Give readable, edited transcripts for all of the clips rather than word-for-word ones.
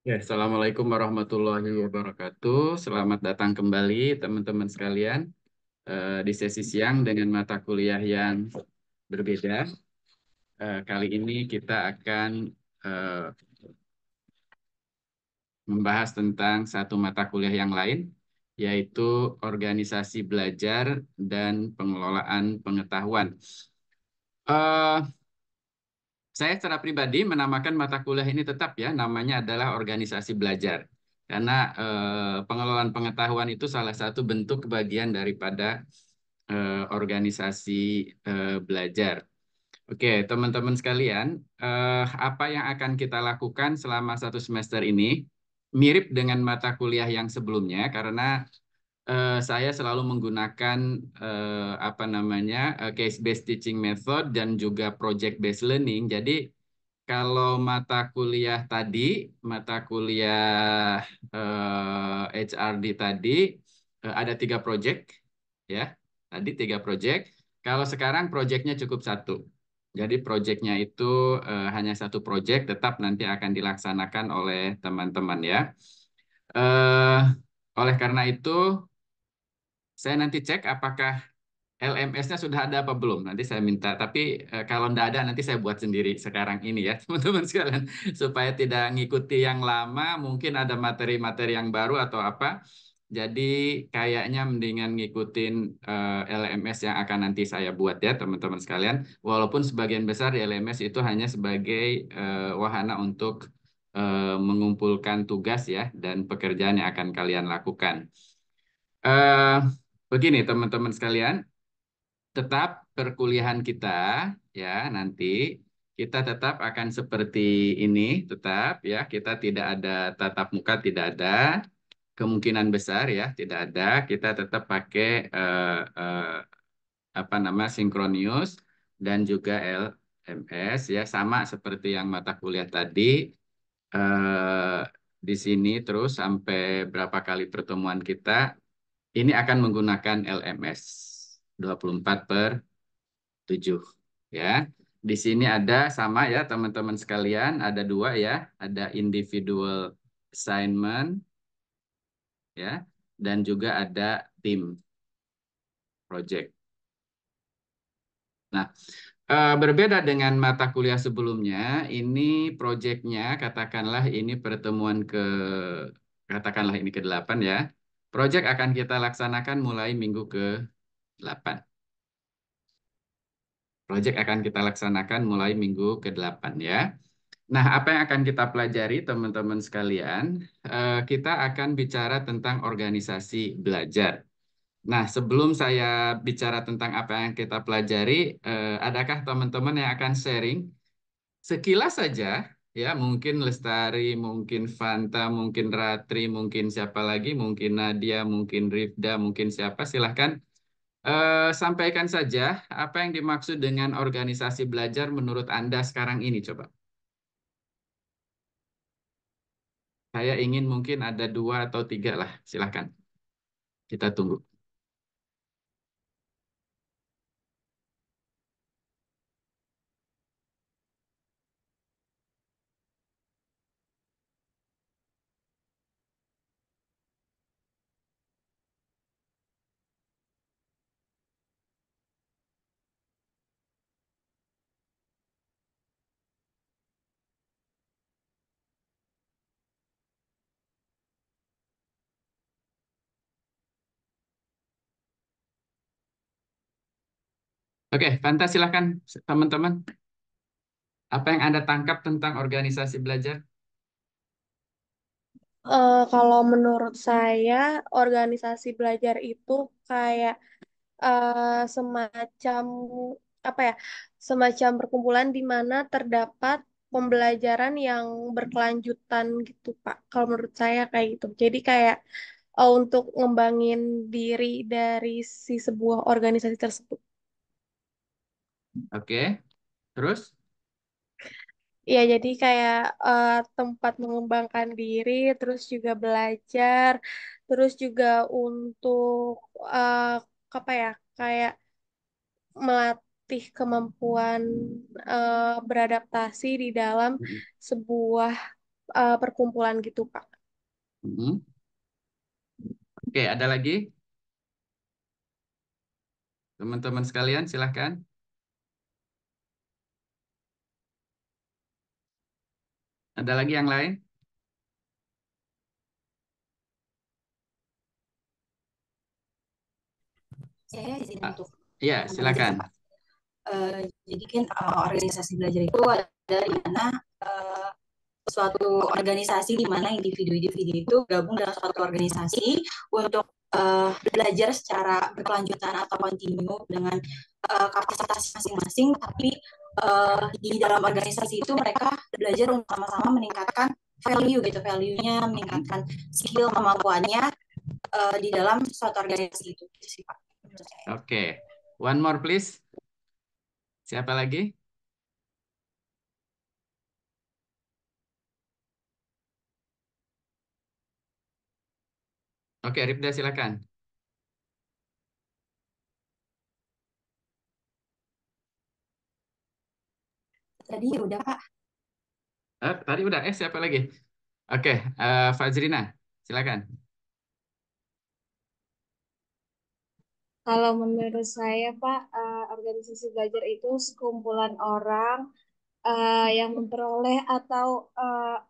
Ya, Assalamualaikum warahmatullahi wabarakatuh. Selamat datang kembali teman-teman sekalian di sesi siang dengan mata kuliah yang berbeda. Kali ini kita akan eh, membahas tentang satu mata kuliah yang lain, yaitu organisasi belajar dan pengelolaan pengetahuan. Eh, Saya secara pribadi menamakan mata kuliah ini tetap ya, namanya adalah organisasi belajar. Karena pengelolaan pengetahuan itu salah satu bentuk bagian daripada organisasi belajar. Oke, teman-teman sekalian, apa yang akan kita lakukan selama satu semester ini mirip dengan mata kuliah yang sebelumnya, karena saya selalu menggunakan apa namanya case-based teaching method dan juga project-based learning. Jadi kalau mata kuliah HRD tadi ada tiga project, ya, tadi tiga project. Kalau sekarang projectnya cukup satu. Jadi projectnya itu hanya satu project, tetap nanti akan dilaksanakan oleh teman-teman ya. Eh, oleh karena itu, saya nanti cek apakah LMS-nya sudah ada apa belum. Nanti saya minta. Tapi kalau tidak ada, nanti saya buat sendiri sekarang ini ya, teman-teman sekalian. Supaya tidak ngikuti yang lama, mungkin ada materi-materi yang baru atau apa. Jadi kayaknya mendingan ngikutin LMS yang akan nanti saya buat ya, teman-teman sekalian. Walaupun sebagian besar LMS itu hanya sebagai wahana untuk mengumpulkan tugas ya, dan pekerjaan yang akan kalian lakukan. Eh, Begini teman-teman sekalian, tetap perkuliahan kita ya nanti kita tetap akan seperti ini, tetap ya, kita tidak ada tatap muka, tidak ada kemungkinan besar ya, tidak ada, kita tetap pakai apa nama sinkronius dan juga LMS ya, sama seperti yang mata kuliah tadi. eh, di sini terus sampai berapa kali pertemuan kita ini akan menggunakan LMS 24/7 ya. Di sini ada sama ya teman-teman sekalian, ada dua ya, ada individual assignment ya, dan juga ada tim project. Nah, berbeda dengan mata kuliah sebelumnya, ini projectnya katakanlah ini pertemuan katakanlah ini ke-8 ya. Project akan kita laksanakan mulai minggu ke-8. Project akan kita laksanakan mulai minggu ke-8 ya. Nah, apa yang akan kita pelajari teman-teman sekalian? Kita akan bicara tentang organisasi belajar. Nah, sebelum saya bicara tentang apa yang kita pelajari, adakah teman-teman yang akan sharing sekilas saja, ya, mungkin Lestari, mungkin Fanta, mungkin Ratri, mungkin siapa lagi, mungkin Nadia, mungkin Rifda, mungkin siapa, silahkan sampaikan saja apa yang dimaksud dengan organisasi belajar menurut Anda sekarang ini, coba. Saya ingin mungkin ada dua atau tiga lah, silahkan. Kita tunggu. Oke, Fanta silahkan teman-teman. Apa yang Anda tangkap tentang organisasi belajar? Kalau menurut saya, organisasi belajar itu kayak semacam apa ya, semacam perkumpulan di mana terdapat pembelajaran yang berkelanjutan gitu, Pak. Kalau menurut saya kayak gitu. Jadi kayak untuk ngembangin diri dari si sebuah organisasi tersebut. Oke, terus? Ya, jadi kayak tempat mengembangkan diri, terus juga belajar, terus juga untuk eh, apa ya, kayak melatih kemampuan beradaptasi di dalam sebuah perkumpulan gitu, Pak. Mhm. Oke, ada lagi? Teman-teman sekalian, silahkan. Ada lagi yang lain? Saya izin Ah, untuk iya, menambahkan silakan. sedikit, Pak. Jadi kan organisasi belajar itu ada di mana eh, suatu organisasi di mana individu-individu itu gabung dalam suatu organisasi untuk belajar secara berkelanjutan atau kontinu dengan kapasitas masing-masing, tapi di dalam organisasi itu mereka belajar untuk sama-sama meningkatkan value gitu, value-nya, meningkatkan skill kemampuannya di dalam suatu organisasi itu, gitu sih Pak. Oke. One more please. Siapa lagi? Oke, Ripda silakan. Tadi udah Pak. Tadi udah, siapa lagi? Oke, Fazrina, silakan. Kalau menurut saya, Pak, organisasi belajar itu sekumpulan orang yang memperoleh atau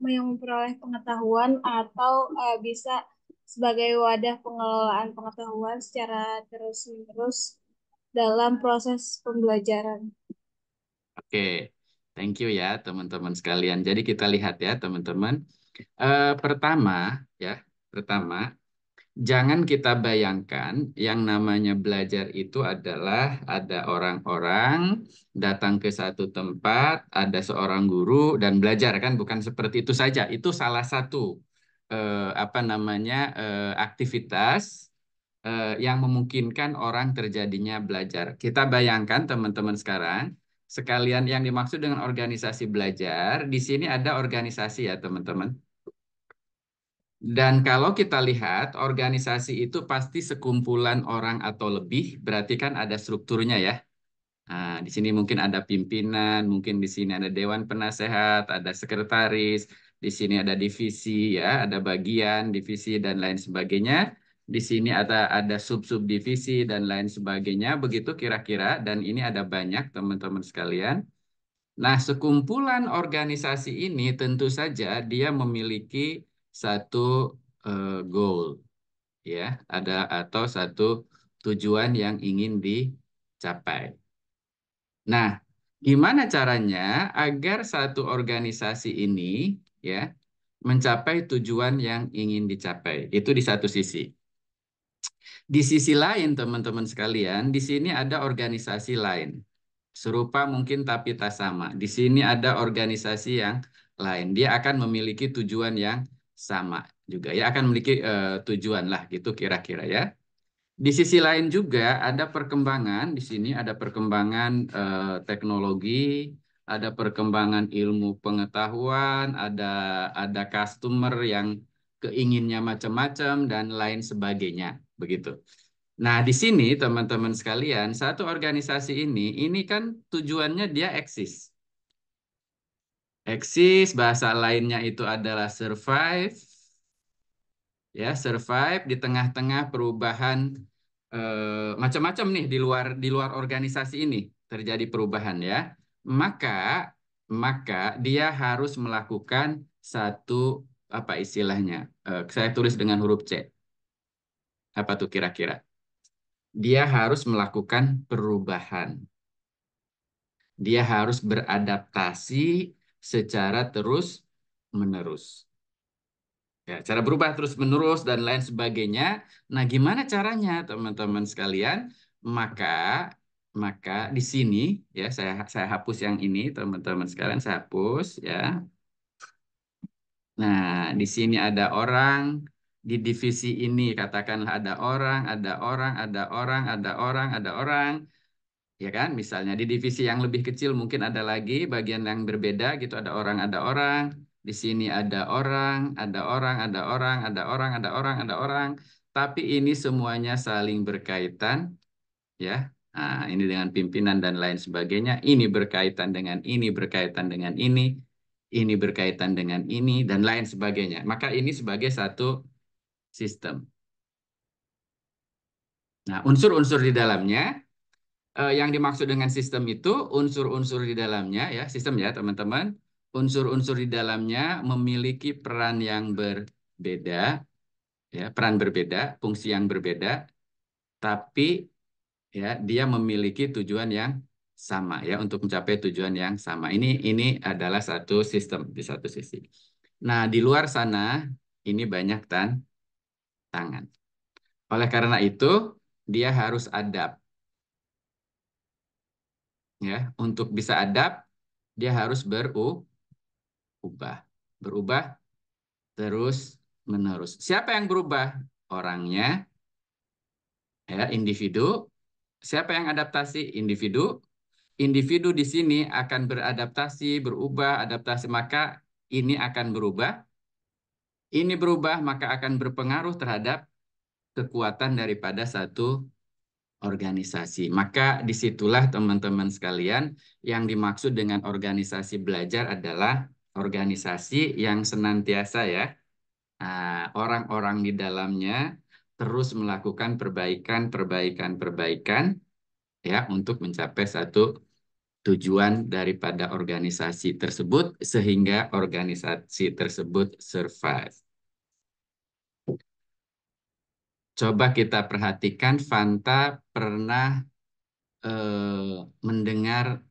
yang memperoleh pengetahuan atau bisa sebagai wadah pengelolaan pengetahuan secara terus-menerus dalam proses pembelajaran. Oke, thank you ya teman-teman sekalian. Jadi kita lihat ya teman-teman. Pertama ya, pertama jangan kita bayangkan yang namanya belajar itu adalah ada orang-orang datang ke satu tempat, ada seorang guru dan belajar kan bukan seperti itu saja. Itu salah satu apa namanya aktivitas yang memungkinkan orang terjadinya belajar. Kita bayangkan teman-teman sekarang, sekalian yang dimaksud dengan organisasi belajar, di sini ada organisasi ya teman-teman. Dan kalau kita lihat organisasi itu pasti sekumpulan orang atau lebih, berarti kan ada strukturnya ya. Nah, di sini mungkin ada pimpinan, mungkin di sini ada dewan penasehat, ada sekretaris, di sini ada divisi ya, ada bagian, divisi dan lain sebagainya. Di sini ada sub-sub divisi dan lain sebagainya, begitu kira-kira dan ini ada banyak teman-teman sekalian. Nah, sekumpulan organisasi ini tentu saja dia memiliki satu goal ya, ada atau satu tujuan yang ingin dicapai. Nah, gimana caranya agar satu organisasi ini ya mencapai tujuan yang ingin dicapai? Itu di satu sisi. Di sisi lain, teman-teman sekalian, di sini ada organisasi lain. Serupa mungkin tapi tak sama. Di sini ada organisasi yang lain. Dia akan memiliki tujuan yang sama juga ya, akan memiliki tujuan lah gitu kira-kira ya. Di sisi lain juga ada perkembangan, di sini ada perkembangan teknologi, ada perkembangan ilmu pengetahuan, ada customer yang keinginnya macam-macam dan lain sebagainya, begitu. Nah, di sini teman-teman sekalian, satu organisasi ini kan tujuannya dia eksis. Eksis, bahasa lainnya itu adalah survive, ya survive di tengah-tengah perubahan macam-macam nih di luar organisasi ini terjadi perubahan ya maka maka dia harus melakukan satu apa istilahnya saya tulis dengan huruf C apa tuh kira-kira dia harus melakukan perubahan dia harus beradaptasi secara terus menerus. Ya, cara berubah terus-menerus dan lain sebagainya. Nah, gimana caranya, teman-teman sekalian? Maka, maka di sini ya saya hapus yang ini, teman-teman sekalian saya hapus ya. Nah, di sini ada orang di divisi ini katakanlah ada orang, ada orang, ada orang, ada orang, ada orang. Ya kan? Misalnya di divisi yang lebih kecil mungkin ada lagi bagian yang berbeda gitu ada orang, ada orang. Di sini ada orang, ada orang, ada orang, ada orang, ada orang, ada orang. Tapi ini semuanya saling berkaitan ya. Nah, ini dengan pimpinan dan lain sebagainya. Ini berkaitan dengan ini, berkaitan dengan ini. ini berkaitan dengan ini, dan lain sebagainya. Maka ini sebagai satu sistem. Nah, unsur-unsur di dalamnya, yang dimaksud dengan sistem itu, unsur-unsur di dalamnya, ya, sistem ya teman-teman, unsur-unsur di dalamnya memiliki peran yang berbeda, ya, peran berbeda, fungsi yang berbeda, tapi ya dia memiliki tujuan yang sama ya untuk mencapai tujuan yang sama. Ini adalah satu sistem di satu sisi. Nah, di luar sana ini banyak tantangan. Oleh karena itu, dia harus adapt ya. Untuk bisa adapt, dia harus berubah. Berubah terus menerus. Siapa yang berubah? Orangnya ya, individu. Siapa yang adaptasi? Individu. Individu di sini akan beradaptasi, berubah, adaptasi, maka ini akan berubah. Ini berubah, maka akan berpengaruh terhadap kekuatan daripada satu organisasi. Maka disitulah teman-teman sekalian yang dimaksud dengan organisasi belajar adalah organisasi yang senantiasa ya, orang-orang di dalamnya terus melakukan perbaikan, perbaikan, perbaikan ya untuk mencapai satu tujuan daripada organisasi tersebut sehingga organisasi tersebut survive. Coba kita perhatikan, Fanta pernah mendengar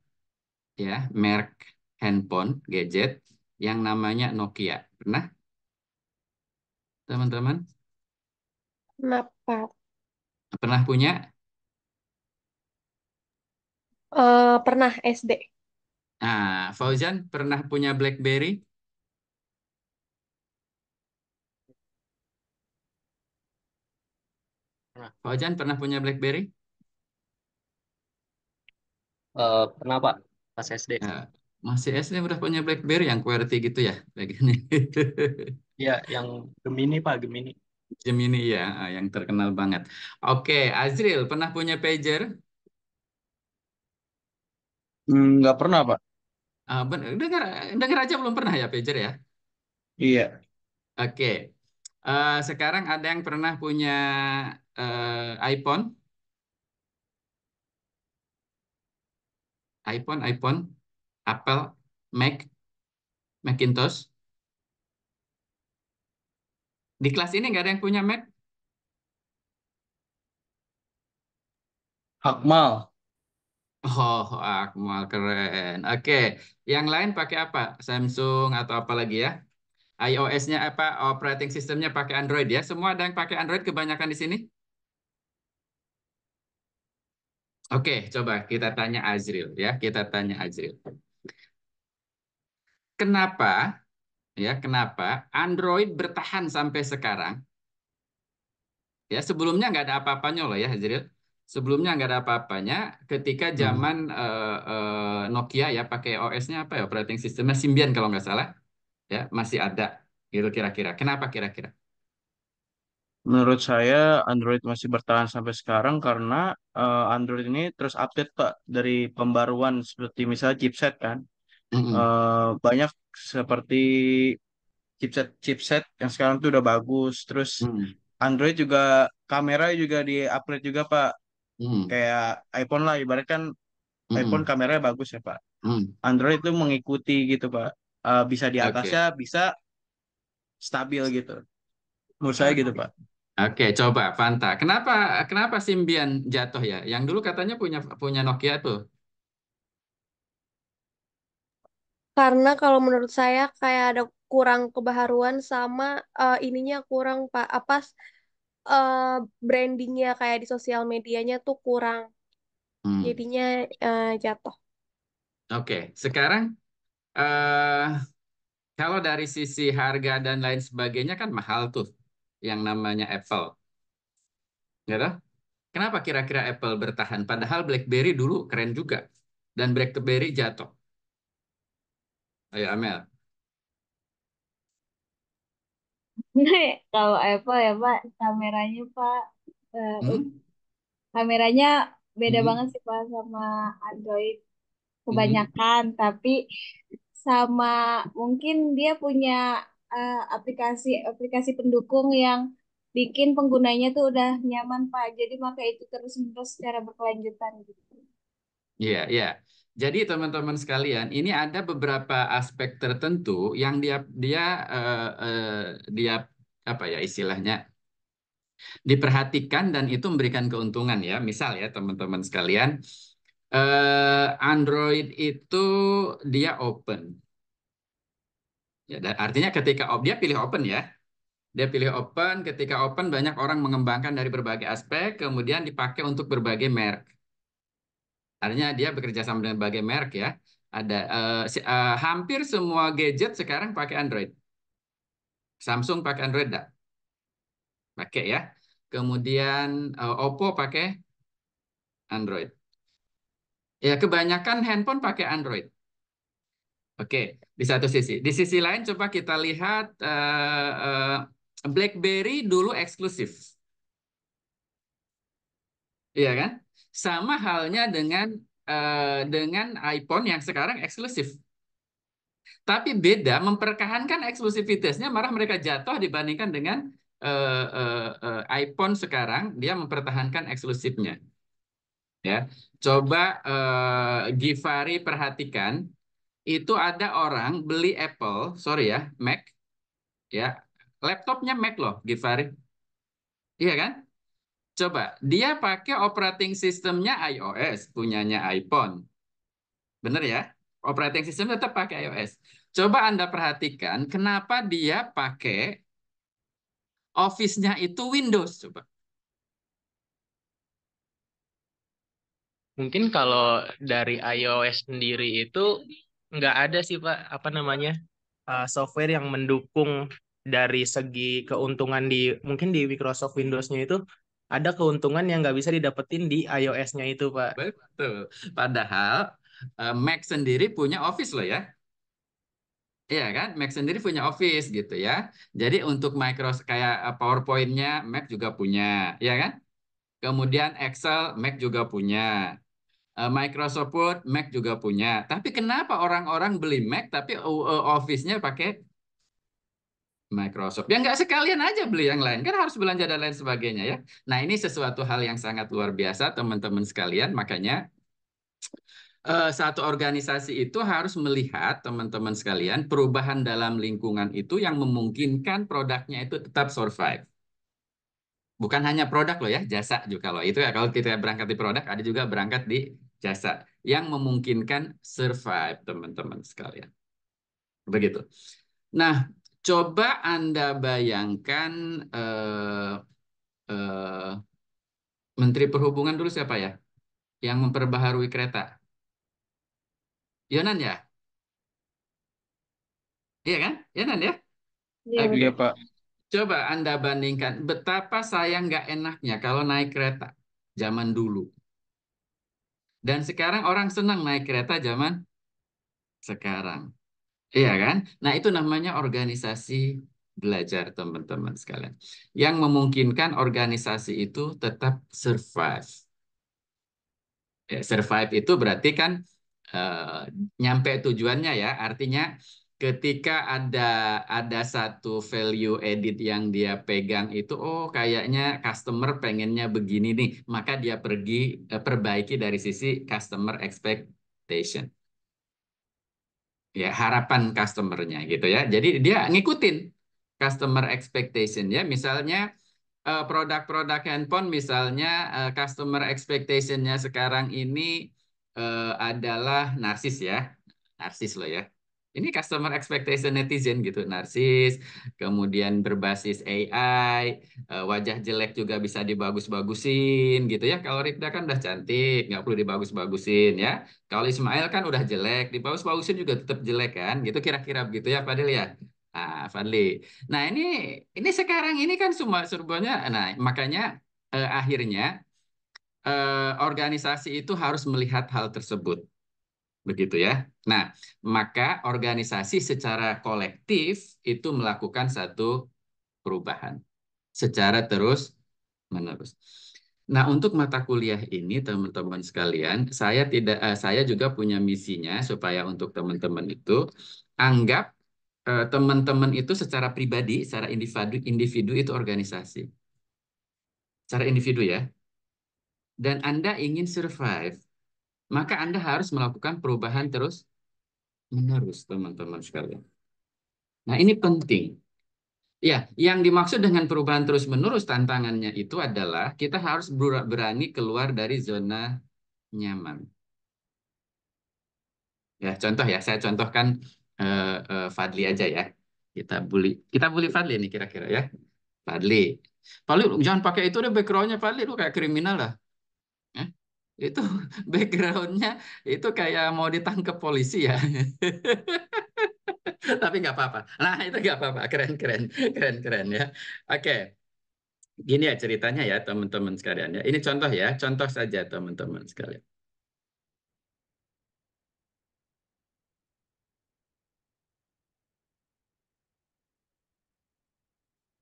ya merek handphone gadget yang namanya Nokia. Pernah, teman-teman? Kenapa? Pernah punya? Pernah SD. Fauzan pernah punya BlackBerry? Fauzan pernah punya BlackBerry? Pernah Pak, pas SD. Nah, masih SD udah punya BlackBerry yang QWERTY gitu ya, begini. Iya, yang Gemini Pak, Gemini. Gemini ya, yang terkenal banget. Oke, Azril pernah punya pager? Nggak pernah, Pak. Dengar, dengar aja belum pernah ya pager ya. Iya. Oke, sekarang ada yang pernah punya iPhone, iPhone, Apple, Mac, Macintosh. Di kelas ini nggak ada yang punya Mac? Akmal. Oh, Akmal keren. Oke, yang lain pakai apa? Samsung atau apa lagi ya? iOS-nya apa? Operating sistemnya pakai Android ya? Semua ada yang pakai Android kebanyakan di sini? Oke, coba kita tanya Azril ya. Kita tanya Azril. Kenapa ya? Kenapa Android bertahan sampai sekarang? Ya, sebelumnya nggak ada apa-apanya loh ya, Azril. Sebelumnya nggak ada apa-apanya. Ketika Hmm. zaman Nokia ya pakai OS-nya apa ya? Operating sistemnya Symbian kalau nggak salah. Ya, masih ada. Gitu kira-kira. Kenapa kira-kira? Menurut saya Android masih bertahan sampai sekarang karena Android ini terus update, Pak, dari pembaruan seperti misalnya chipset kan. Mm-mm. Banyak seperti chipset yang sekarang tuh udah bagus. Terus Mm. Android juga kamera juga di-upgrade juga, Pak. Mm. Kayak iPhone lah, ibarat kan iPhone Mm-mm. kameranya bagus ya, Pak. Mm. Android itu mengikuti gitu, Pak. Bisa di atasnya, Oke. bisa stabil gitu. Menurut saya gitu, Oke. Pak. Oke, coba Fanta. Kenapa kenapa Symbian jatuh ya? Yang dulu katanya punya punya Nokia tuh. Karena kalau menurut saya kayak ada kurang kebaharuan sama ininya kurang Pak. Uh, brandingnya kayak di sosial medianya tuh kurang. Hmm. Jadinya jatuh. Oke, sekarang eh kalau dari sisi harga dan lain sebagainya kan mahal tuh yang namanya Apple, gitu. Kenapa kira-kira Apple bertahan? Padahal BlackBerry dulu keren juga dan BlackBerry jatuh. Ayo Amel. Kalau Apple ya Pak, kameranya Pak, eh, Hmm? kameranya beda banget Hmm? sih Pak sama Android Hmm? kebanyakan. Tapi sama mungkin dia punya aplikasi-aplikasi pendukung yang bikin penggunanya tuh udah nyaman, Pak. Jadi maka itu terus-menerus secara berkelanjutan gitu. Iya, iya. Jadi teman-teman sekalian, ini ada beberapa aspek tertentu yang dia dia eh, eh, dia apa ya istilahnya diperhatikan dan itu memberikan keuntungan ya. Misal ya teman-teman sekalian, Android itu dia open. Ya, artinya ketika dia pilih open ya. Dia pilih open, ketika open banyak orang mengembangkan dari berbagai aspek, kemudian dipakai untuk berbagai merek. Artinya dia bekerja sama dengan berbagai merek ya. Ada hampir semua gadget sekarang pakai Android. Samsung pakai Android enggak? Pakai ya. Kemudian Oppo pakai Android. Ya, kebanyakan handphone pakai Android. Oke, di satu sisi. Di sisi lain coba kita lihat BlackBerry dulu eksklusif. Iya kan? Sama halnya dengan iPhone yang sekarang eksklusif. Tapi beda, mempertahankan eksklusivitasnya, malah mereka jatuh dibandingkan dengan iPhone sekarang, dia mempertahankan eksklusifnya. Ya, coba Givari perhatikan, itu ada orang beli Apple, sorry ya, Mac, ya, laptopnya Mac loh, Givari, iya kan? Coba dia pakai operating sistemnya iOS, punyanya iPhone. Bener ya? Operating system tetap pakai iOS. Coba Anda perhatikan kenapa dia pakai Office-nya itu Windows. Coba. Mungkin kalau dari iOS sendiri itu nggak ada sih Pak, apa namanya, software yang mendukung dari segi keuntungan mungkin di Microsoft Windows-nya itu ada keuntungan yang nggak bisa didapetin di iOS-nya itu Pak. Betul. Padahal Mac sendiri punya Office loh ya. Iya kan? Mac sendiri punya Office gitu ya. Jadi untuk Microsoft kayak PowerPoint-nya Mac juga punya, ya kan? Kemudian Excel Mac juga punya. Microsoft Word Mac juga punya. Tapi kenapa orang-orang beli Mac tapi Office-nya pakai Microsoft? Ya nggak sekalian aja beli yang lain. Kan harus belanja dan lain sebagainya ya. Nah ini sesuatu hal yang sangat luar biasa teman-teman sekalian. Makanya satu organisasi itu harus melihat teman-teman sekalian perubahan dalam lingkungan itu yang memungkinkan produknya itu tetap survive. Bukan hanya produk loh ya, jasa juga loh. Itu ya kalau kita berangkat di produk, ada juga berangkat di jasa yang memungkinkan survive teman-teman sekalian. Begitu. Nah, coba Anda bayangkan eh, Menteri Perhubungan dulu siapa ya? Yang memperbaharui kereta. Yonan ya? Iya kan? Yonan ya? Iya, Oke. Iya, betul. Pak. Coba Anda bandingkan betapa saya nggak enaknya kalau naik kereta zaman dulu. Dan sekarang orang senang naik kereta zaman sekarang. Iya kan? Nah itu namanya organisasi belajar teman-teman sekalian. Yang memungkinkan organisasi itu tetap survive. Ya, survive itu berarti kan nyampe tujuannya ya. Artinya ketika ada satu value edit yang dia pegang itu, oh kayaknya customer pengennya begini nih, maka dia pergi perbaiki dari sisi customer expectation, ya harapan customernya gitu ya. Jadi dia ngikutin customer expectation ya. Misalnya produk-produk handphone misalnya customer expectation-nya sekarang ini adalah narsis ya. Narsis loh ya. Ini customer expectation netizen gitu, narsis, kemudian berbasis AI, wajah jelek juga bisa dibagus-bagusin gitu ya. Kalau Rifda kan udah cantik, nggak perlu dibagus-bagusin ya. Kalau Ismail kan udah jelek, dibagus-bagusin juga tetap jelek kan, gitu kira-kira begitu ya, Fadil ya. Fadli. Nah, ini sekarang ini kan semua serbuannya. Nah, makanya akhirnya organisasi itu harus melihat hal tersebut, begitu ya. Nah, maka organisasi secara kolektif itu melakukan satu perubahan secara terus menerus. Nah, untuk mata kuliah ini teman-teman sekalian, saya juga punya misinya supaya untuk teman-teman itu anggap teman-teman itu secara pribadi, secara individu itu organisasi. Secara individu ya. Dan Anda ingin survive, maka Anda harus melakukan perubahan terus menerus, teman-teman sekalian. Nah, ini penting. Ya, yang dimaksud dengan perubahan terus-menerus tantangannya itu adalah kita harus berani keluar dari zona nyaman. Ya, contoh ya, saya contohkan Fadli aja ya. Kita bully Fadli nih kira-kira ya. Fadli. Fadli, jangan pakai itu deh backgroundnya Fadli, lu kayak kriminal lah. Eh, Itu backgroundnya itu kayak mau ditangkap polisi ya. Tapi nggak apa-apa. Nah, itu nggak apa-apa. Keren, keren, keren, keren ya. Oke. Gini ya ceritanya ya teman-teman sekalian ya. Ini contoh ya, contoh saja teman-teman sekalian.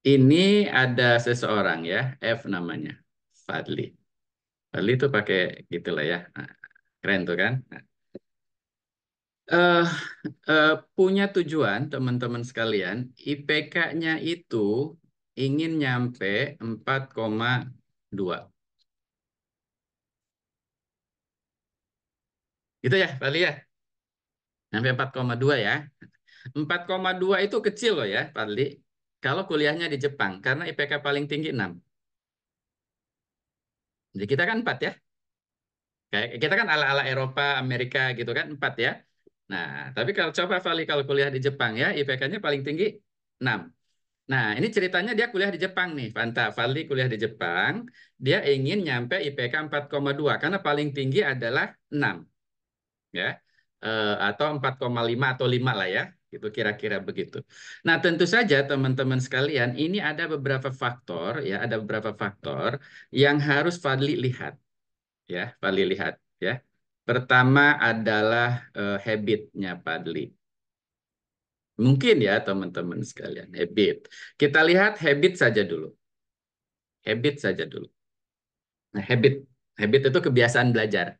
Ini ada seseorang ya, F namanya, Fadli. Fadli itu pakai gitulah ya. Nah, keren tuh kan? Nah, eh punya tujuan teman-teman sekalian, IPK-nya itu ingin nyampe 4,2. Gitu ya, Fadli ya? Nyampe 4,2 ya. 4,2 itu kecil loh ya, Fadli. Kalau kuliahnya di Jepang, karena IPK paling tinggi 6. Jadi kita kan 4 ya. Kayak kita kan ala-ala Eropa, Amerika gitu kan 4 ya. Nah, tapi kalau coba Fadli kalau kuliah di Jepang ya, IPK-nya paling tinggi 6. Nah, ini ceritanya dia kuliah di Jepang nih, Fanta. Fadli kuliah di Jepang, dia ingin nyampe IPK 4,2 karena paling tinggi adalah 6 ya. Atau 4,5 atau 5 lah ya. Itu kira-kira begitu. Nah, tentu saja teman-teman sekalian, ini ada beberapa faktor ya, ada beberapa faktor yang harus Fadli lihat ya, Fadli lihat ya. Pertama adalah habitnya Fadli. Mungkin ya teman-teman sekalian, habit. Kita lihat habit saja dulu. Habit saja dulu. Nah, habit itu kebiasaan belajar.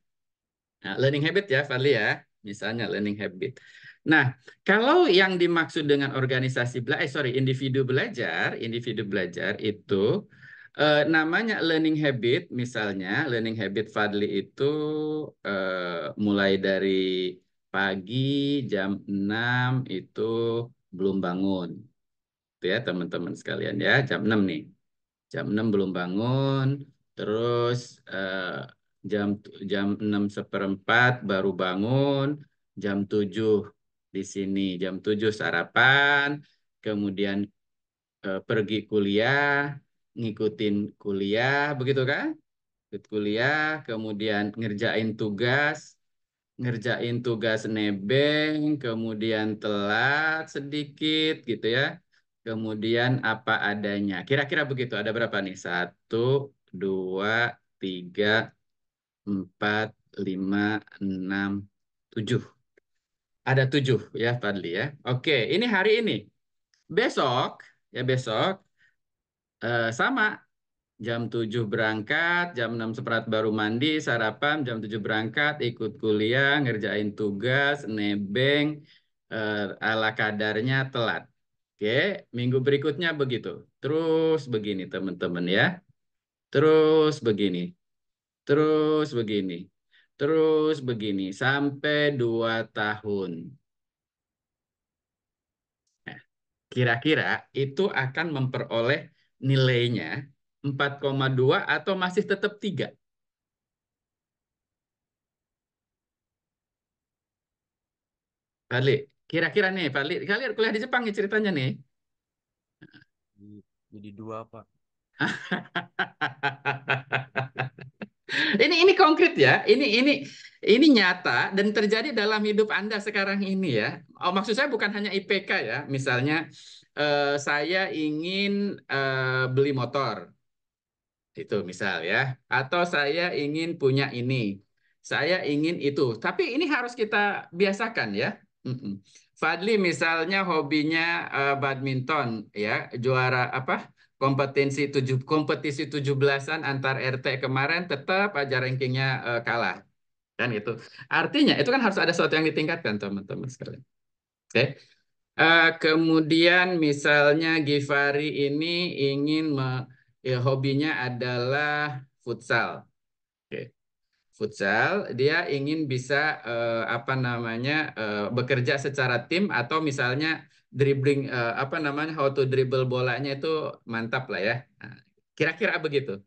Nah, learning habit ya, Fadli ya. Misalnya learning habit. Nah, kalau yang dimaksud dengan individu belajar itu namanya learning habit, misalnya learning habit Fadli itu mulai dari pagi jam 6 itu belum bangun. Itu ya teman-teman sekalian ya, jam 6 nih. Jam 6 belum bangun, terus jam jam 6:15 baru bangun, jam 7 di sini, jam 7 sarapan, kemudian pergi kuliah, ngikutin kuliah, begitu kan? Ikut kuliah, kemudian ngerjain tugas nebeng, kemudian telat sedikit gitu ya. Kemudian apa adanya. Kira-kira begitu. Ada berapa nih? 1, 2, 3, 4, 5, 6, 7. Ada 7 ya, Fadli ya. Oke, ini hari ini. Besok, ya besok sama. Jam 7 berangkat, jam 6:15 baru mandi, sarapan, jam 7 berangkat, ikut kuliah, ngerjain tugas, nebeng, ala kadarnya telat. Oke, minggu berikutnya begitu. Terus begini teman-teman ya. Terus begini. Terus begini. Terus begini. Sampai 2 tahun. Nah, kira-kira itu akan memperoleh nilainya 4,2 atau masih tetap 3? Fadli, kira-kira nih, Fadli, kalian kuliah di Jepang nih ceritanya nih. Jadi 2, Pak. Ini konkret ya. Ini nyata dan terjadi dalam hidup Anda sekarang ini ya. Oh, maksud saya bukan hanya IPK ya. Misalnya saya ingin beli motor. Itu misal ya. Atau saya ingin punya ini. Saya ingin itu. Tapi ini harus kita biasakan ya. Mm-mm. Fadli misalnya hobinya badminton ya, juara apa? Kompetisi 17-an antar RT kemarin tetap aja rankingnya kalah kan itu. Artinya itu kan harus ada sesuatu yang ditingkatkan teman-teman sekalian. Oke. Kemudian misalnya Givari ini ingin hobinya adalah futsal. Oke. Futsal, dia ingin bisa apa namanya bekerja secara tim atau misalnya dribbling apa namanya how to dribble bolanya itu mantap lah ya. Nah, kira-kira begitu.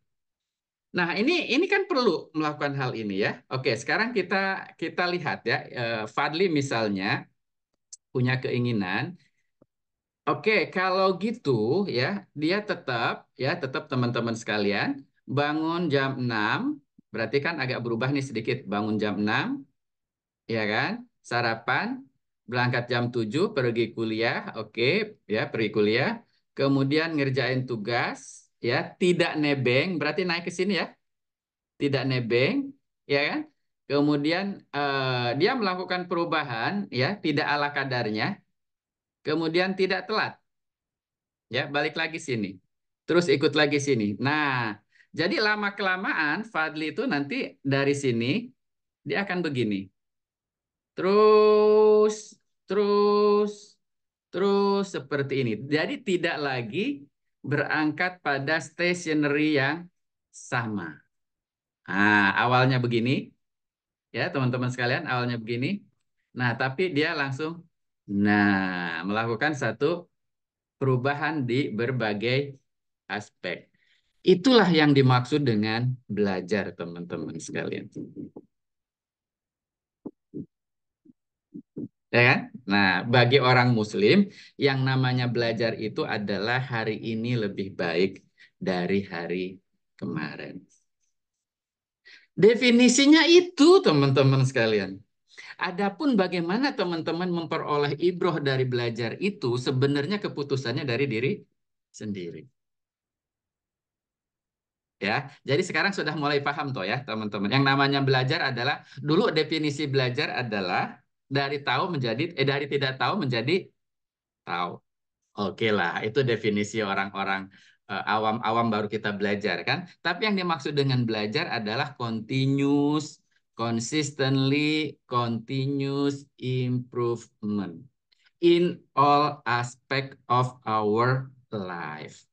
Nah, ini kan perlu melakukan hal ini ya. Oke, sekarang kita lihat ya. Fadli misalnya punya keinginan. Oke, kalau gitu ya, dia tetap teman-teman sekalian bangun jam 6. Berarti kan agak berubah nih sedikit. Bangun jam 6, ya kan? Sarapan, berangkat jam 7, pergi kuliah. Oke, ya, pergi kuliah. Kemudian ngerjain tugas, ya, tidak nebeng, berarti naik ke sini ya. Tidak nebeng, ya kan? Kemudian dia melakukan perubahan, ya, tidak ala kadarnya. Kemudian tidak telat. Ya, balik lagi sini. Terus ikut lagi sini. Nah, jadi lama-kelamaan Fadli itu nanti dari sini dia akan begini. Terus, terus, terus seperti ini. Jadi tidak lagi berangkat pada stationery yang sama. Nah, awalnya begini, ya teman-teman sekalian, awalnya begini. Nah, tapi dia langsung, melakukan satu perubahan di berbagai aspek. Itulah yang dimaksud dengan belajar, teman-teman sekalian. Ya kan? Nah, bagi orang Muslim, yang namanya belajar itu adalah hari ini lebih baik dari hari kemarin. Definisinya itu, teman-teman sekalian. Adapun bagaimana teman-teman memperoleh ibroh dari belajar itu, sebenarnya keputusannya dari diri sendiri. Ya, jadi sekarang sudah mulai paham toh ya teman-teman. Yang namanya belajar adalah dulu definisi belajar adalah dari tahu menjadi dari tidak tahu menjadi tahu. Oke lah, itu definisi orang-orang awam-awam baru kita belajar kan. Tapi yang dimaksud dengan belajar adalah continuous, consistently, continuous improvement in all aspect of our life.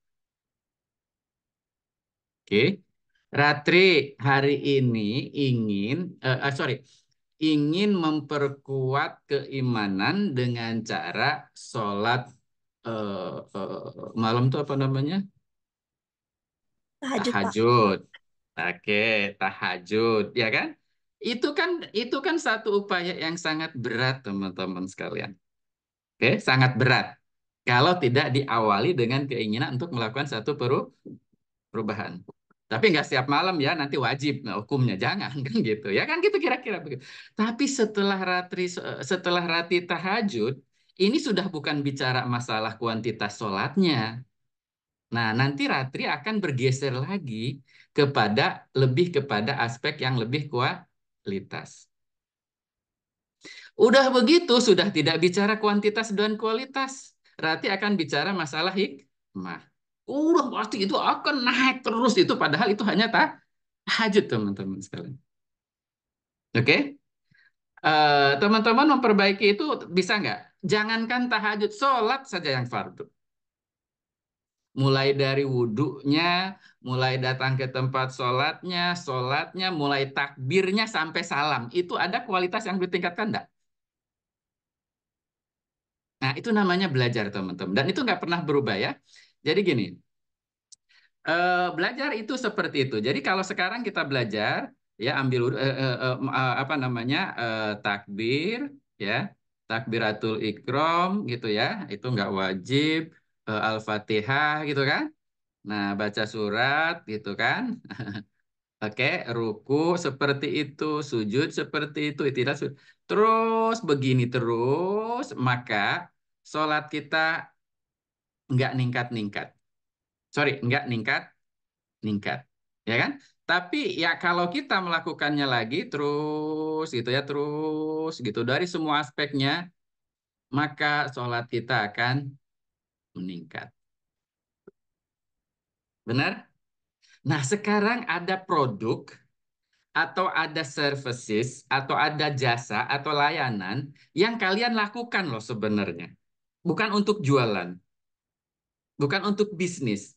Oke. Ratri hari ini ingin memperkuat keimanan dengan cara sholat malam itu apa namanya? Tahajud, Pak. Tahajud. Oke, tahajud, ya kan? Itu kan satu upaya yang sangat berat, teman-teman sekalian. Oke, sangat berat. Kalau tidak diawali dengan keinginan untuk melakukan satu perubahan. Tapi nggak setiap malam ya, nanti wajib hukumnya jangan kan gitu ya kan gitu kira-kira begitu. Tapi setelah Rati tahajud, ini sudah bukan bicara masalah kuantitas sholatnya. Nah, nanti Ratri akan bergeser lagi lebih kepada aspek yang lebih kualitas. Udah begitu, sudah tidak bicara kuantitas dan kualitas. Ratri akan bicara masalah hikmah. Udah pasti itu akan naik terus itu, padahal itu hanya tahajud, teman-teman sekalian. Oke? Teman-teman memperbaiki itu bisa nggak? Jangankan tahajud, sholat saja yang fardu. Mulai dari wudhunya, mulai datang ke tempat sholatnya, mulai takbirnya sampai salam. Itu ada kualitas yang ditingkatkan enggak? Nah, itu namanya belajar, teman-teman. Dan itu nggak pernah berubah ya. Jadi gini, belajar itu seperti itu. Jadi kalau sekarang kita belajar, ya ambil apa namanya takbir, ya takbiratul ikram gitu ya, itu nggak wajib. Al-Fatihah gitu kan. Nah, baca surat gitu kan. Oke, ruku seperti itu, sujud seperti itu, tidak terus begini terus, maka sholat kita nggak ningkat-ningkat. Sorry, nggak ningkat, ya kan? Tapi ya kalau kita melakukannya lagi terus gitu ya, terus gitu dari semua aspeknya, maka sholat kita akan meningkat. Benar? Nah, sekarang ada produk atau ada services, atau ada jasa, atau layanan yang kalian lakukan loh sebenarnya. Bukan untuk jualan, bukan untuk bisnis.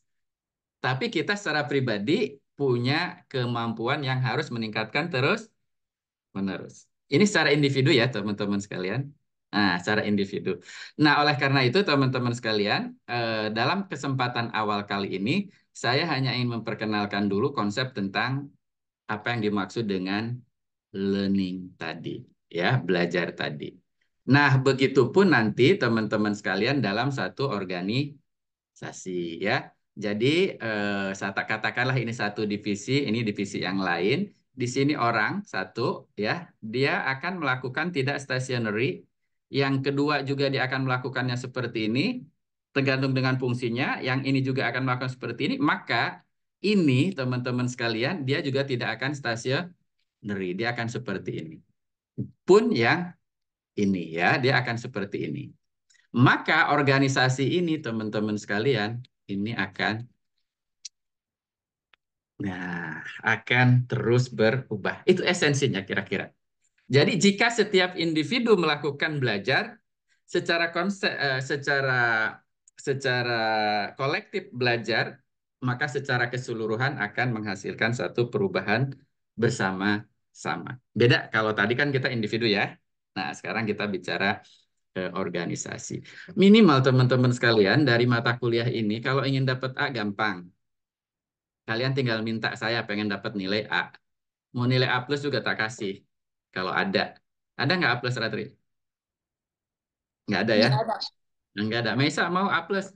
Tapi kita secara pribadi punya kemampuan yang harus meningkatkan terus menerus. Ini secara individu ya teman-teman sekalian. Nah, secara individu. Nah, oleh karena itu teman-teman sekalian, dalam kesempatan awal kali ini, saya hanya ingin memperkenalkan dulu konsep tentang apa yang dimaksud dengan learning tadi, ya, belajar tadi. Nah, begitupun nanti teman-teman sekalian dalam satu organisasi, ya. Jadi, katakanlah ini satu divisi, ini divisi yang lain. Di sini orang satu, ya, dia akan melakukan tidak stationary. Yang kedua juga dia akan melakukannya seperti ini, tergantung dengan fungsinya. Yang ini juga akan melakukan seperti ini. Maka ini teman-teman sekalian, dia juga tidak akan stationary, dia akan seperti ini. Pun yang ini ya, dia akan seperti ini. Maka organisasi ini teman-teman sekalian, ini akan terus berubah. Itu esensinya kira-kira. Jadi jika setiap individu melakukan belajar secara secara kolektif belajar, maka secara keseluruhan akan menghasilkan satu perubahan bersama-sama. Beda kalau tadi kan kita individu ya. Nah, sekarang kita bicara organisasi. Minimal teman-teman sekalian dari mata kuliah ini kalau ingin dapat A gampang. Kalian tinggal minta saya pengen dapat nilai A. Mau nilai A plus juga tak kasih. Kalau ada. Ada nggak A plus, Ratri? Nggak ada ya? Nggak ada. Nggak ada. Mesa mau A plus?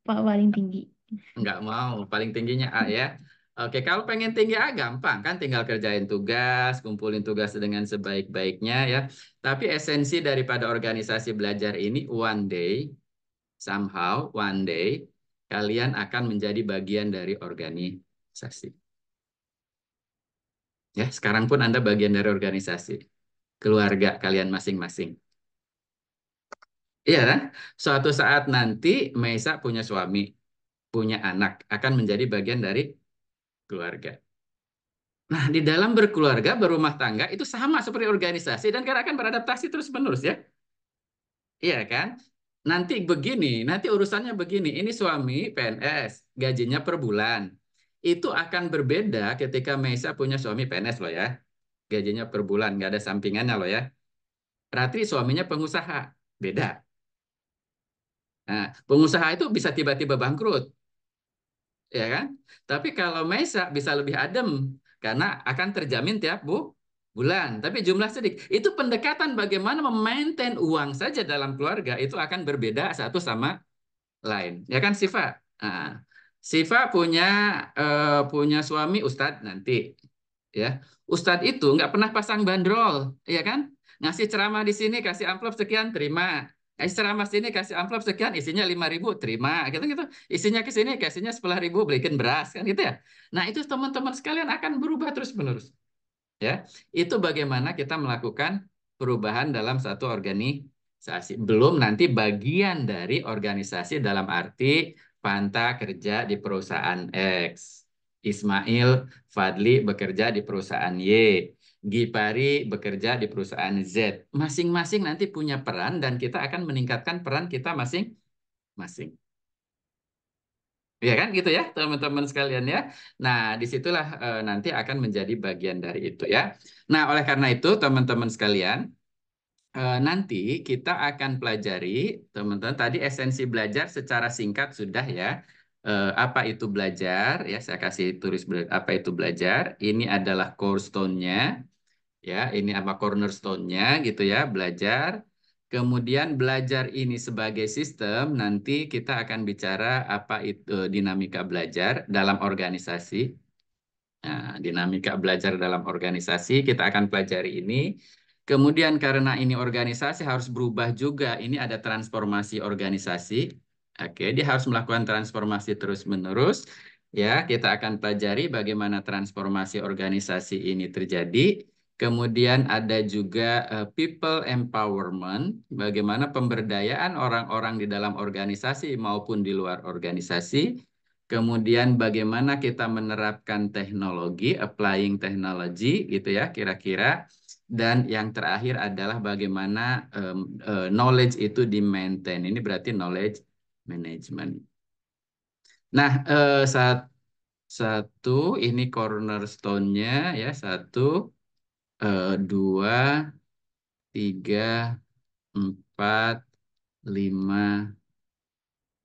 Pak paling tinggi. Nggak mau. Paling tingginya A ya. Oke, kalau pengen tinggi A gampang kan tinggal kerjain tugas, kumpulin tugas dengan sebaik-baiknya ya. Tapi esensi daripada organisasi belajar ini one day, somehow, one day, kalian akan menjadi bagian dari organisasi. Ya, sekarang pun Anda bagian dari organisasi. Keluarga kalian masing-masing. Iya kan? Suatu saat nanti Maisa punya suami, punya anak, akan menjadi bagian dari keluarga. Nah, di dalam berkeluarga, berumah tangga, itu sama seperti organisasi dan kan akan beradaptasi terus-menerus ya. Iya kan? Nanti begini, nanti urusannya begini. Ini suami PNS, gajinya per bulan. Itu akan berbeda ketika Maisa punya suami PNS loh ya. Gajinya per bulan, nggak ada sampingannya loh ya. Ratri suaminya pengusaha, beda. Nah, pengusaha itu bisa tiba-tiba bangkrut, ya kan? Tapi kalau Mesa bisa lebih adem karena akan terjamin tiap bulan. Tapi jumlah sedikit. Itu pendekatan bagaimana memaintain uang saja dalam keluarga itu akan berbeda satu sama lain, ya kan Siva? Nah, Siva punya suami Ustadz nanti, ya. Ustadz itu nggak pernah pasang bandrol, ya kan? Ngasih ceramah di sini kasih amplop sekian terima. Ngasih ceramah sini kasih amplop sekian isinya 5.000 terima gitu gitu. Isinya ke sini kasihnya 10.000 belikan beras kan gitu ya. Nah, itu teman-teman sekalian akan berubah terus-menerus. Ya, itu bagaimana kita melakukan perubahan dalam satu organisasi. Belum nanti bagian dari organisasi dalam arti Fanta kerja di perusahaan X, Ismail Fadli bekerja di perusahaan Y, Gipari bekerja di perusahaan Z. Masing-masing nanti punya peran dan kita akan meningkatkan peran kita masing-masing. Ya kan gitu ya teman-teman sekalian ya. Nah disitulah nanti akan menjadi bagian dari itu ya. Nah oleh karena itu teman-teman sekalian nanti kita akan pelajari teman-teman tadi esensi belajar secara singkat sudah ya. Apa itu belajar ya saya kasih tulis apa itu belajar. Ini adalah core stone-nya ya. Ini apa cornerstone-nya gitu ya belajar. Kemudian belajar ini sebagai sistem, nanti kita akan bicara apa itu dinamika belajar dalam organisasi. Nah, dinamika belajar dalam organisasi, kita akan pelajari ini. Kemudian karena ini organisasi harus berubah juga, ini ada transformasi organisasi. Oke, dia harus melakukan transformasi terus-menerus. Ya, kita akan pelajari bagaimana transformasi organisasi ini terjadi. Kemudian ada juga people empowerment, bagaimana pemberdayaan orang-orang di dalam organisasi maupun di luar organisasi. kemudian bagaimana kita menerapkan teknologi, applying technology gitu ya kira-kira. Dan yang terakhir adalah bagaimana knowledge itu di-maintain. Ini berarti knowledge management. Nah, satu ini cornerstone-nya ya, 1, 2, 3, 4, 5.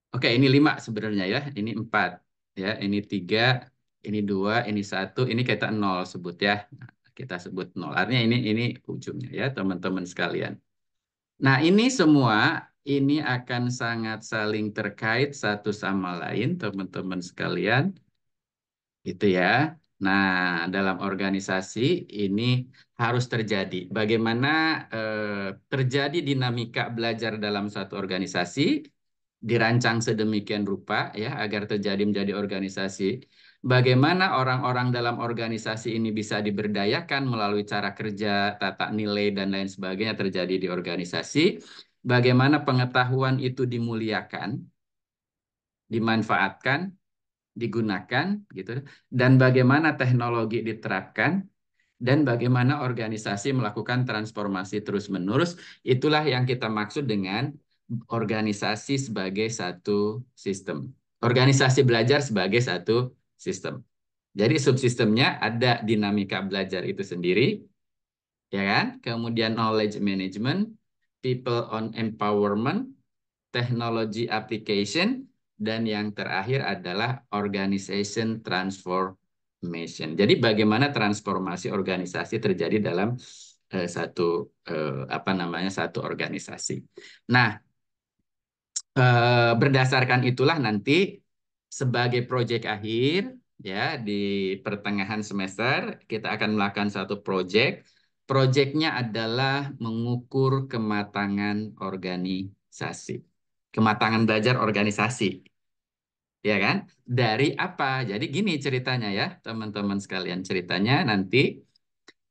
Oke, ini 5 sebenarnya ya. Ini 4 ya. Ini 3, ini 2, ini 1, ini kita 0 sebut ya. Nah, kita sebut 0. Artinya ini ujungnya ya, teman-teman sekalian. Nah, ini semua ini akan sangat saling terkait satu sama lain, teman-teman sekalian. Gitu ya. Nah, dalam organisasi ini harus terjadi. Bagaimana terjadi dinamika belajar dalam satu organisasi, dirancang sedemikian rupa ya agar terjadi menjadi organisasi. Bagaimana orang-orang dalam organisasi ini bisa diberdayakan melalui cara kerja, tata nilai, dan lain sebagainya terjadi di organisasi. Bagaimana pengetahuan itu dimuliakan, dimanfaatkan, digunakan gitu, dan bagaimana teknologi diterapkan, dan bagaimana organisasi melakukan transformasi terus-menerus. Itulah yang kita maksud dengan organisasi sebagai satu sistem, organisasi belajar sebagai satu sistem. Jadi subsistemnya ada dinamika belajar itu sendiri, ya kan, kemudian knowledge management, people on empowerment, technology application, dan yang terakhir adalah organization transformation. Jadi bagaimana transformasi organisasi terjadi dalam satu organisasi. Nah, berdasarkan itulah nanti sebagai proyek akhir ya di pertengahan semester kita akan melakukan satu proyek. Proyeknya adalah mengukur kematangan organisasi. Kematangan belajar organisasi. Ya kan? Dari apa? Jadi gini ceritanya ya, teman-teman sekalian. Ceritanya nanti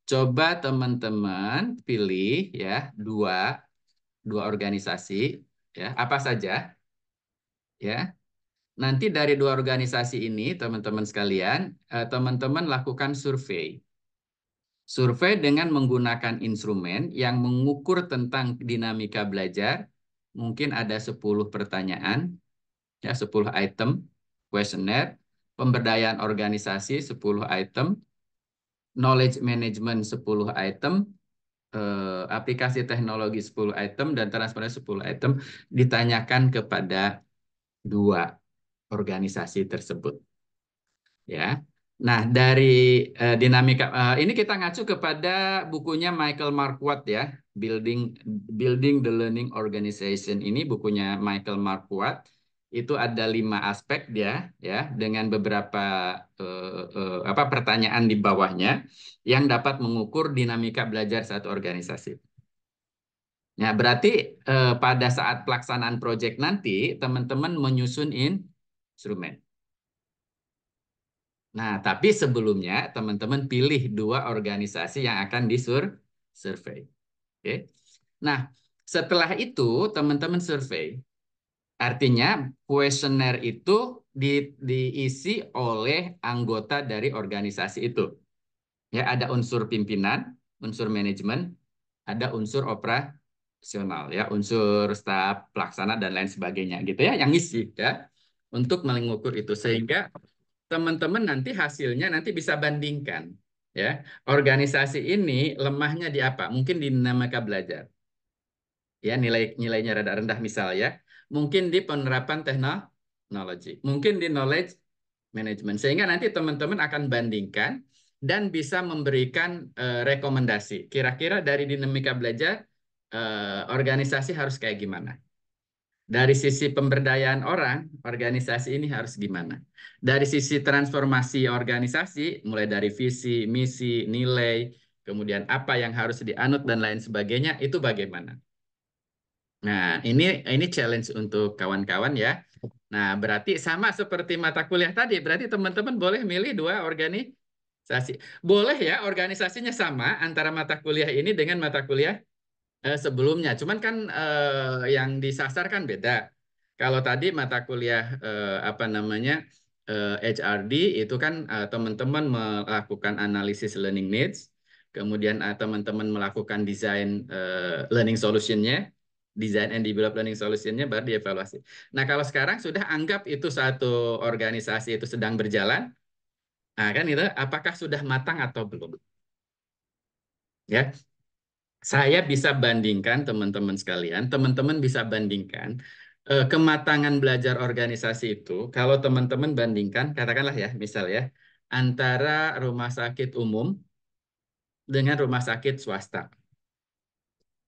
coba teman-teman pilih ya dua organisasi ya, apa saja ya. Nanti dari dua organisasi ini teman-teman sekalian, teman-teman lakukan survei. Survei dengan menggunakan instrumen yang mengukur tentang dinamika belajar. Mungkin ada 10 pertanyaan ya, 10 item kuesioner, pemberdayaan organisasi 10 item, knowledge management 10 item, aplikasi teknologi 10 item, dan transparansi 10 item ditanyakan kepada dua organisasi tersebut. Ya. Nah, dari dinamika ini kita ngacu kepada bukunya Michael Marquardt ya, Building the Learning Organization. Ini bukunya Michael Marquardt. Itu ada 5 aspek dia ya dengan beberapa pertanyaan di bawahnya yang dapat mengukur dinamika belajar satu organisasi. Nah, berarti pada saat pelaksanaan proyek nanti teman-teman menyusun instrumen. Nah, tapi sebelumnya teman-teman pilih dua organisasi yang akan disurvei. Oke. Nah, setelah itu teman-teman survei. Artinya kuesioner itu diisi oleh anggota dari organisasi itu. Ya, ada unsur pimpinan, unsur manajemen, ada unsur operasional ya, unsur staf pelaksana dan lain sebagainya gitu ya, yang isi ya untuk mengukur itu sehingga teman-teman nanti hasilnya nanti bisa bandingkan ya. Organisasi ini lemahnya di apa? Mungkin di dinamika belajar. Ya, nilainya rada rendah misal ya. Mungkin di penerapan teknologi, mungkin di knowledge management. Sehingga nanti teman-teman akan bandingkan dan bisa memberikan rekomendasi. Kira-kira dari dinamika belajar organisasi harus kayak gimana? Dari sisi pemberdayaan orang, organisasi ini harus gimana? Dari sisi transformasi organisasi, mulai dari visi, misi, nilai, kemudian apa yang harus dianut dan lain sebagainya, itu bagaimana? Nah, ini challenge untuk kawan-kawan ya. Nah, berarti sama seperti mata kuliah tadi, berarti teman-teman boleh milih dua organisasi. Boleh ya, organisasinya sama antara mata kuliah ini dengan mata kuliah sebelumnya. Cuman kan yang disasar kan beda. Kalau tadi mata kuliah HRD itu kan teman-teman melakukan analisis learning needs, kemudian teman-teman melakukan desain learning solution-nya, design and develop learning solution-nya, baru dievaluasi. Nah, kalau sekarang sudah anggap itu satu organisasi itu sedang berjalan, nah kan itu apakah sudah matang atau belum? Ya, saya bisa bandingkan teman-teman sekalian, teman-teman bisa bandingkan kematangan belajar organisasi itu, kalau teman-teman bandingkan, katakanlah ya, misal ya, antara rumah sakit umum dengan rumah sakit swasta.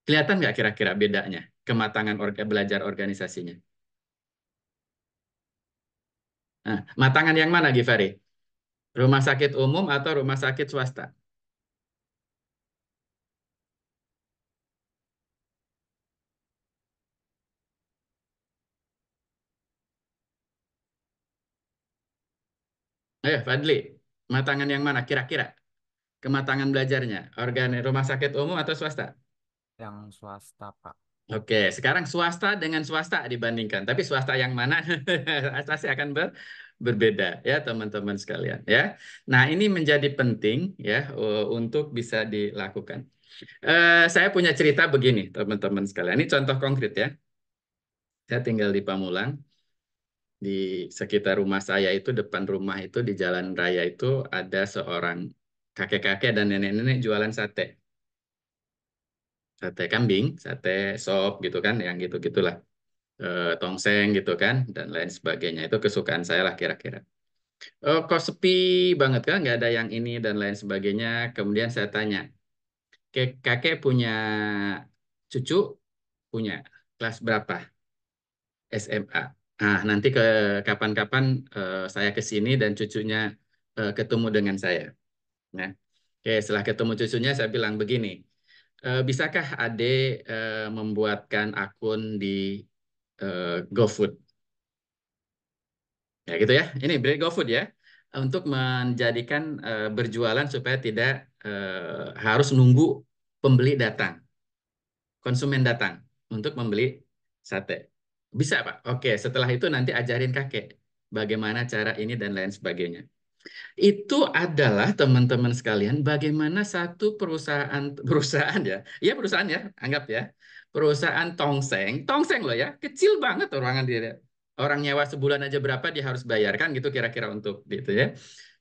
Kelihatan nggak kira-kira bedanya, kematangan belajar organisasinya? Nah, matangan yang mana, Givari? Rumah sakit umum atau rumah sakit swasta? Ayo, Fadli, matangan yang mana kira-kira? Kematangan belajarnya, rumah sakit umum atau swasta? Yang swasta, Pak. Oke, sekarang swasta dengan swasta dibandingkan. Tapi swasta yang mana pasti akan berbeda ya teman-teman sekalian ya. Nah, ini menjadi penting ya untuk bisa dilakukan. Saya punya cerita begini teman-teman sekalian. Ini contoh konkret ya. Saya tinggal di Pamulang. Di sekitar rumah saya itu, depan rumah itu, di jalan raya itu ada seorang kakek-kakek dan nenek-nenek jualan sate. Sate kambing, sate sop gitu kan, yang gitu-gitulah. Tongseng gitu kan, dan lain sebagainya. Itu kesukaan saya lah kira-kira. Kok sepi banget kan, nggak ada yang ini dan lain sebagainya. Kemudian saya tanya, kakek punya cucu, punya kelas berapa? SMA. Nah, nanti kapan-kapan saya ke sini dan cucunya ketemu dengan saya. Nah, oke, setelah ketemu cucunya saya bilang begini, bisakah Ade membuatkan akun di GoFood? Ya gitu ya. Ini Bread GoFood ya. Untuk menjadikan berjualan supaya tidak harus nunggu pembeli datang, konsumen datang untuk membeli sate. Bisa, Pak. Oke, setelah itu nanti ajarin kakek bagaimana cara ini dan lain sebagainya. Itu adalah teman-teman sekalian bagaimana satu perusahaan ya. Iya perusahaan ya, anggap ya. Perusahaan tongseng loh ya, kecil banget orang dia. Orang nyewa sebulan aja berapa dia harus bayarkan gitu kira-kira untuk gitu ya.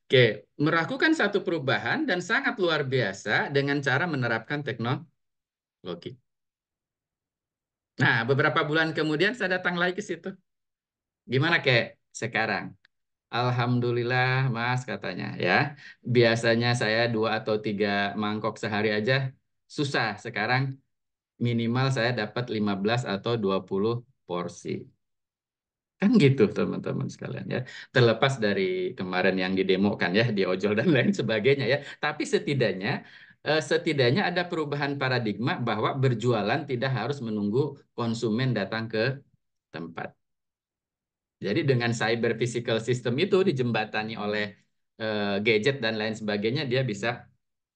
Oke, melakukan satu perubahan dan sangat luar biasa dengan cara menerapkan teknologi. Nah, beberapa bulan kemudian saya datang lagi ke situ. Gimana kayak sekarang? Alhamdulillah, Mas, katanya ya. Biasanya saya 2 atau 3 mangkok sehari aja susah. Sekarang minimal saya dapat 15 atau 20 porsi. Kan gitu teman-teman sekalian ya. Terlepas dari kemarin yang didemokan ya di ojol dan lain sebagainya ya. Tapi setidaknya ada perubahan paradigma bahwa berjualan tidak harus menunggu konsumen datang ke tempat. Jadi dengan cyber physical system itu dijembatani oleh gadget dan lain sebagainya, dia bisa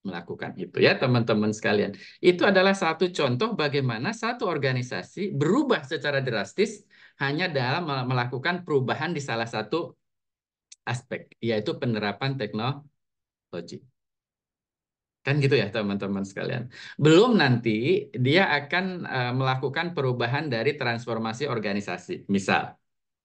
melakukan itu ya teman-teman sekalian. Itu adalah satu contoh bagaimana satu organisasi berubah secara drastis hanya dalam melakukan perubahan di salah satu aspek, yaitu penerapan teknologi. Kan gitu ya teman-teman sekalian. Belum nanti dia akan melakukan perubahan dari transformasi organisasi.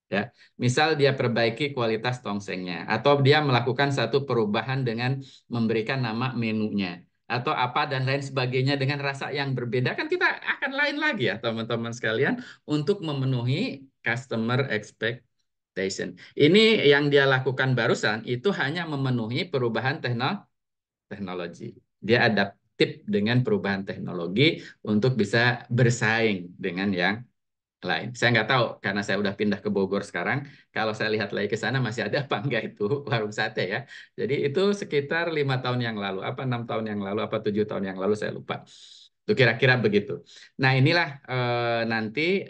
Ya, misal dia perbaiki kualitas tongsengnya, atau dia melakukan satu perubahan dengan memberikan nama menunya, atau apa dan lain sebagainya dengan rasa yang berbeda, kan kita akan lain lagi ya teman-teman sekalian untuk memenuhi customer expectation. Ini yang dia lakukan barusan itu hanya memenuhi perubahan teknologi. Dia adaptif dengan perubahan teknologi untuk bisa bersaing dengan yang lain. Saya nggak tahu karena saya udah pindah ke Bogor sekarang. Kalau saya lihat lagi ke sana masih ada apa enggak itu warung sate ya. Jadi itu sekitar 5 tahun yang lalu, apa 6 tahun yang lalu, apa 7 tahun yang lalu saya lupa. Itu kira-kira begitu. Nah inilah nanti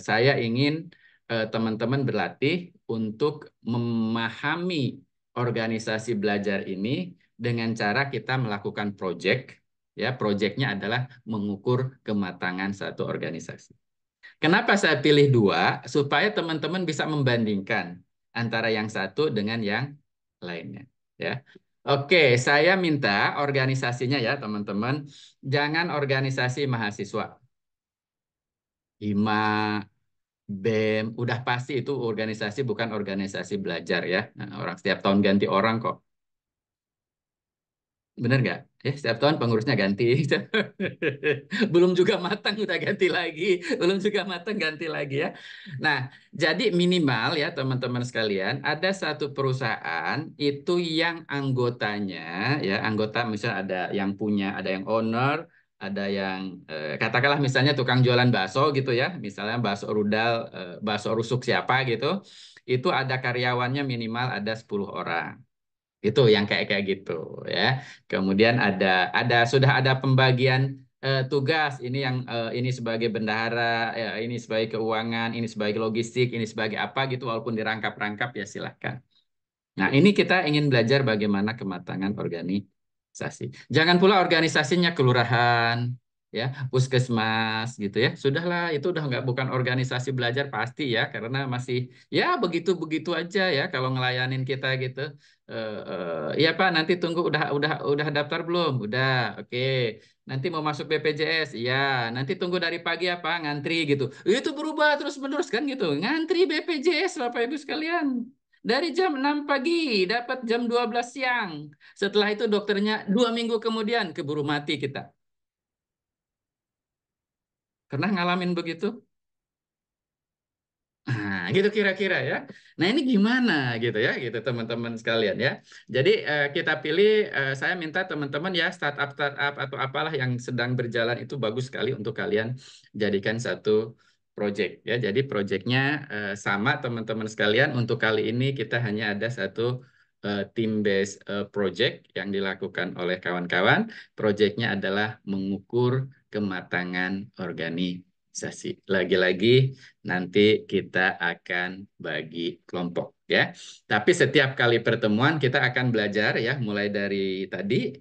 saya ingin teman-teman berlatih untuk memahami organisasi belajar ini dengan cara kita melakukan project. Ya, projectnya adalah mengukur kematangan satu organisasi. Kenapa saya pilih 2? Supaya teman-teman bisa membandingkan. antara yang satu dengan yang lainnya. Ya. Oke, saya minta organisasinya ya teman-teman, jangan organisasi mahasiswa. Hima, BEM, udah pasti itu organisasi bukan organisasi belajar ya. Nah, orang setiap tahun ganti orang kok. Bener nggak? Ya, setiap tahun pengurusnya ganti. Belum juga matang udah ganti lagi. Belum juga matang ganti lagi ya. Nah, jadi minimal ya teman-teman sekalian, ada satu perusahaan itu yang anggotanya, ya anggota misalnya ada yang punya, ada yang owner, ada yang katakanlah misalnya tukang jualan bakso gitu ya. Misalnya bakso rudal, bakso rusuk siapa gitu. Itu ada karyawannya minimal ada 10 orang. Itu yang kayak kayak gitu ya. Kemudian ada sudah ada pembagian tugas. Ini yang ini sebagai bendahara, ya, ini sebagai keuangan, ini sebagai logistik, ini sebagai apa gitu. Walaupun dirangkap-rangkap ya silahkan. Nah, ini kita ingin belajar bagaimana kematangan organisasi. Jangan pula organisasinya kelurahan, ya, puskesmas gitu ya. Sudahlah, itu udah nggak bukan organisasi belajar pasti ya, karena masih ya begitu-begitu aja ya kalau ngelayanin kita gitu. Iya Pak, nanti tunggu udah daftar belum? Udah, oke. Nanti mau masuk BPJS, iya. Nanti tunggu dari pagi apa ngantri gitu. Itu berubah terus-menerus kan gitu. Ngantri BPJS Bapak Ibu sekalian. Dari jam 6 pagi dapat jam 12 siang. Setelah itu dokternya 2 minggu kemudian keburu mati kita. Pernah ngalamin begitu? Nah, gitu kira-kira ya. Nah, ini gimana gitu ya, gitu teman-teman sekalian ya. Jadi kita pilih, saya minta teman-teman ya startup atau apalah yang sedang berjalan itu bagus sekali untuk kalian jadikan satu project ya. Jadi projectnya sama teman-teman sekalian. Untuk kali ini kita hanya ada satu team based project yang dilakukan oleh kawan-kawan. Projectnya adalah mengukur kematangan organisasi. Lagi-lagi nanti kita akan bagi kelompok ya. Tapi setiap kali pertemuan kita akan belajar ya, mulai dari tadi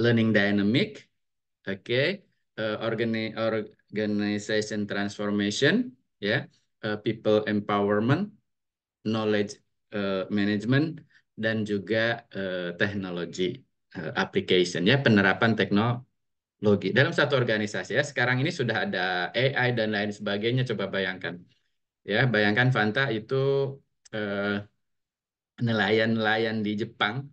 learning dynamic, oke, organization transformation, ya, people empowerment, knowledge management, dan juga teknologi application ya, penerapan teknologi dalam satu organisasi ya. Sekarang ini sudah ada AI dan lain sebagainya. Coba bayangkan ya, bayangkan Fanta itu eh, nelayan-nelayan di Jepang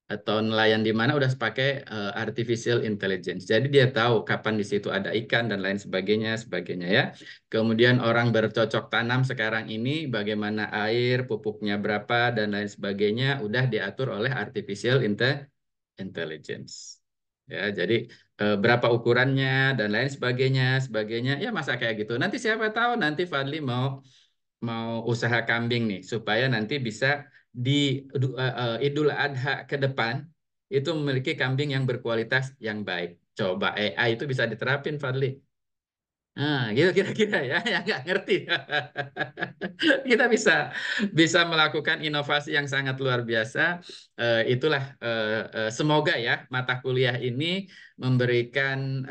atau nelayan di mana udah pakai artificial intelligence. Jadi dia tahu kapan di situ ada ikan dan lain sebagainya ya. Kemudian orang bercocok tanam sekarang ini bagaimana air, pupuknya berapa dan lain sebagainya udah diatur oleh artificial intelligence. Ya, jadi berapa ukurannya dan lain sebagainya. Ya masa kayak gitu. Nanti siapa tahu nanti Fadli mau mau usaha kambing nih supaya nanti bisa di Idul Adha ke depan itu memiliki kambing yang berkualitas yang baik. Coba AI itu bisa diterapin, Fadli. Nah, gitu kira-kira ya, yang nggak ngerti. Kita bisa bisa melakukan inovasi yang sangat luar biasa. Itulah semoga ya mata kuliah ini memberikan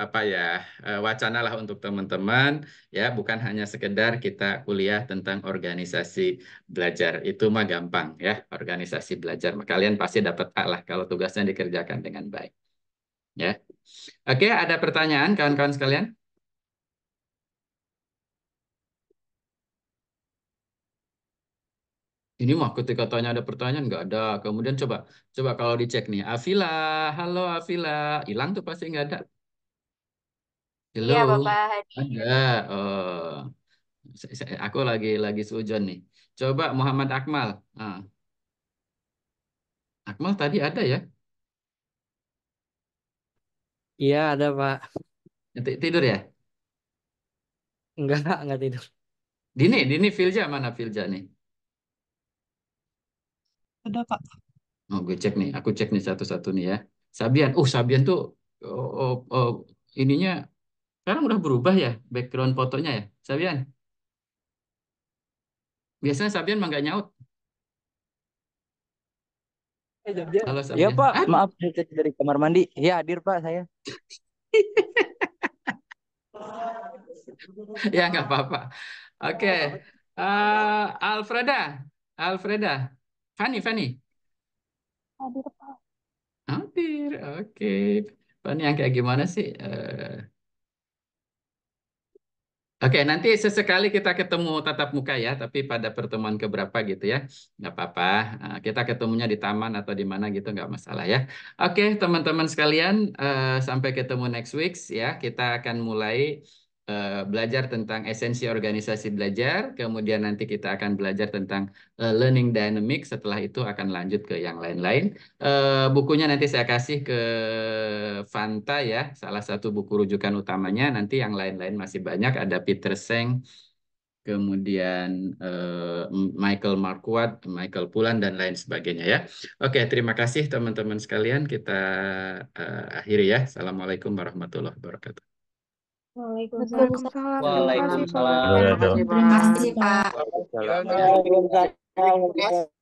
apa ya wacana lah untuk teman-teman ya, bukan hanya sekedar kita kuliah tentang organisasi belajar. Itu mah gampang ya, organisasi belajar. Kalian pasti dapat A lah kalau tugasnya dikerjakan dengan baik. Ya. Oke, ada pertanyaan kawan-kawan sekalian? Ini mah ketika tanya ada pertanyaan nggak ada. Kemudian coba coba kalau dicek nih, Afila, halo Afila, hilang tuh pasti nggak ada. Hello, Iya, Bapak Hadi. ada. Oh, aku lagi seujon nih. Coba Muhammad Akmal. Ah, Akmal tadi ada ya? Iya ada Pak. Tidur ya? Enggak tidur. Dini Filja mana Filja nih? Ada Pak. Oh, gue cek nih, aku cek nih satu-satu nih ya. Sabian, Sabian tuh ininya sekarang udah berubah ya background fotonya ya, Sabian. Biasanya Sabian mah nggak nyaut. Halo Iya Sabian. Pak, Ah, maaf saya dari kamar mandi. Iya hadir Pak saya. ya nggak apa-apa. Oke, Alfreda, Fanny. Hadir, Pak. Hadir, oke. Fanny yang kayak gimana sih? Oke, nanti sesekali kita ketemu tatap muka ya, tapi pada pertemuan keberapa gitu ya, nggak apa-apa. Kita ketemunya di taman atau di mana gitu, nggak masalah ya. Oke, teman-teman sekalian, sampai ketemu next week ya. Kita akan mulai belajar tentang esensi organisasi belajar, kemudian nanti kita akan belajar tentang learning dynamic. Setelah itu akan lanjut ke yang lain-lain. Bukunya nanti saya kasih ke Fanta ya, salah satu buku rujukan utamanya. Nanti yang lain-lain masih banyak, ada Peter Seng, kemudian Michael Marquardt, Michael Pulan, dan lain sebagainya ya. Oke, terima kasih teman-teman sekalian. Kita akhiri ya. Assalamualaikum warahmatullahi wabarakatuh. Waalaikumsalam. Terima kasih, Pak. Waalaikumsalam. Terima kasih, Pak. Waalaikumsalam.